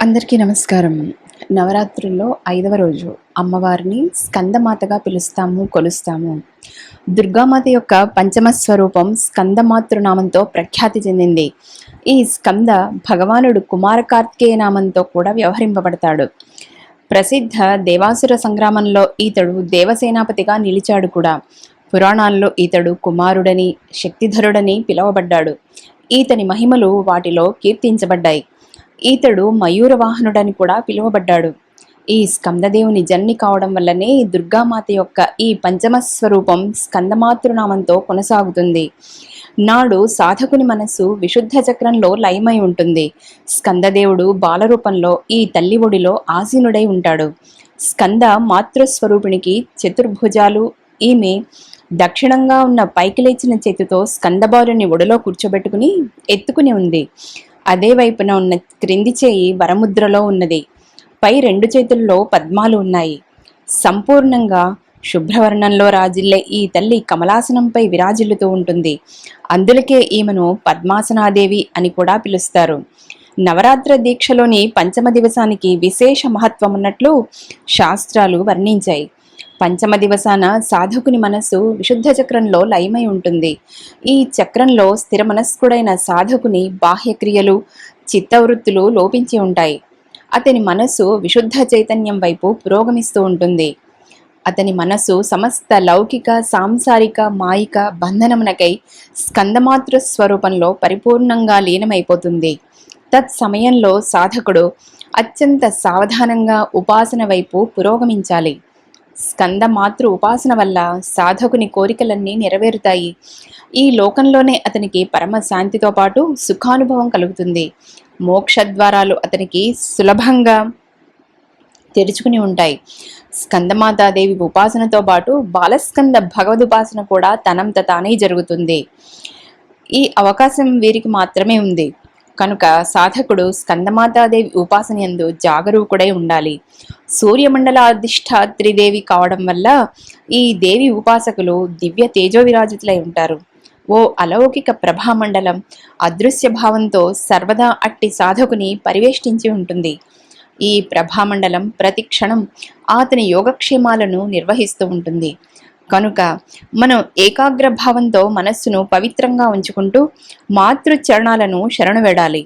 అందరికీ నమస్కారం. నవరాత్రుల్లో 5వ రోజు అమ్మవారిని స్కందమాతగా పిలుస్తాము, కొలుస్తాము. దుర్గామాత యొక్క పంచమ స్వరూపం స్కందమాతృనామంతో ప్రఖ్యాతి చెందింది. ఈ స్కంద భగవానుడు కుమార కార్తికేయ నామంతో కూడా వ్యవహరింపబడతాడు. ప్రసిద్ధ దేవాసుర సంగ్రామంలో ఈతడు దేవసేనాపతిగా నిలిచాడు కూడా. పురాణాల్లో ఈతడు కుమారుడని, శక్తిధరుడని పిలువబడ్డాడు. ఈతని మహిమలు వాటిలో కీర్తించబడ్డాయి. ఈతడు మయూరవాహనుడని కూడా పిలువబడ్డాడు. ఈ స్కందదేవుని జన్మి కావడం వల్లనే దుర్గామాత యొక్క ఈ పంచమ స్వరూపం స్కందమాతృనామంతో కొనసాగుతుంది. నాడు సాధకుని మనస్సు విశుద్ధ చక్రంలో లయమై ఉంటుంది. స్కందదేవుడు బాలరూపంలో ఈ తల్లి ఒడిలో ఆసీనుడై ఉంటాడు. స్కంద మాతృస్వరూపిణికి చతుర్భుజాలు. ఈమె దక్షిణంగా ఉన్న పైకి లేచిన చేతితో స్కందబాలుని ఒడిలో కూర్చోబెట్టుకుని ఎత్తుకుని ఉంది. అదే వైపున ఉన్న క్రింది చేయి వరముద్రలో ఉన్నది. పై రెండు చేతుల్లో పద్మాలు ఉన్నాయి. సంపూర్ణంగా శుభ్రవర్ణంలో రాజిల్లే ఈ తల్లి కమలాసనంపై విరాజిల్లుతూ ఉంటుంది. అందులకే ఈమెను పద్మాసనాదేవి అని కూడా పిలుస్తారు. నవరాత్ర దీక్షలోని పంచమ దివసానికి విశేష మహత్వం ఉన్నట్లు శాస్త్రాలు వర్ణించాయి. పంచమ దివసాన సాధకుని మనస్సు విశుద్ధ చక్రంలో లయమై ఉంటుంది. ఈ చక్రంలో స్థిర మనస్కుడైన సాధకుని బాహ్యక్రియలు, చిత్తవృత్తులు లోపించి ఉంటాయి. అతని మనస్సు విశుద్ధ చైతన్యం వైపు పురోగమిస్తూ ఉంటుంది. అతని మనస్సు సమస్త లౌకిక, సాంసారిక, మాయిక బంధనమునకై స్కందమాతృ స్వరూపంలో పరిపూర్ణంగా లీనమైపోతుంది. తత్సమయంలో సాధకుడు అత్యంత సావధానంగా ఉపాసన వైపు పురోగమించాలి. స్కందమాతృ ఉపాసన వల్ల సాధకుని కోరికలన్నీ నెరవేరుతాయి. ఈ లోకంలోనే అతనికి పరమ శాంతితో పాటు సుఖానుభవం కలుగుతుంది. మోక్షద్వారాలు అతనికి సులభంగా తెరుచుకుని ఉంటాయి. స్కందమాతాదేవి ఉపాసనతో పాటు బాలస్కంద భగవదుపాసన కూడా తనంత తానే జరుగుతుంది. ఈ అవకాశం వీరికి మాత్రమే ఉంది. కనుక సాధకుడు స్కందమాతాదేవి ఉపాసనయందు జాగరూకుడై ఉండాలి. సూర్యమండలాధిష్టాత్రిదేవి కావడం వల్ల ఈ దేవి ఉపాసకులు దివ్య తేజో విరాజితులై ఉంటారు. ఓ అలౌకిక ప్రభామండలం అదృశ్య భావంతో సర్వదా అట్టి సాధకుని పరివేష్టించి ఉంటుంది. ఈ ప్రభామండలం ప్రతి క్షణం అతని యోగక్షేమాలను నిర్వహిస్తూ ఉంటుంది. కనుక మనం ఏకాగ్రభావంతో మనస్సును పవిత్రంగా ఉంచుకుంటూ మాతృచరణాలను శరణు వేడాలి.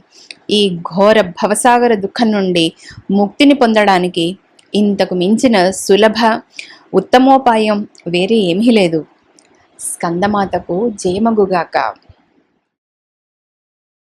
ఈ ఘోర భవసాగర దుఃఖం నుండి ముక్తిని పొందడానికి ఇంతకు మించిన సులభ ఉత్తమోపాయం వేరే ఏమీ లేదు. స్కందమాతకు జయమగుగాక.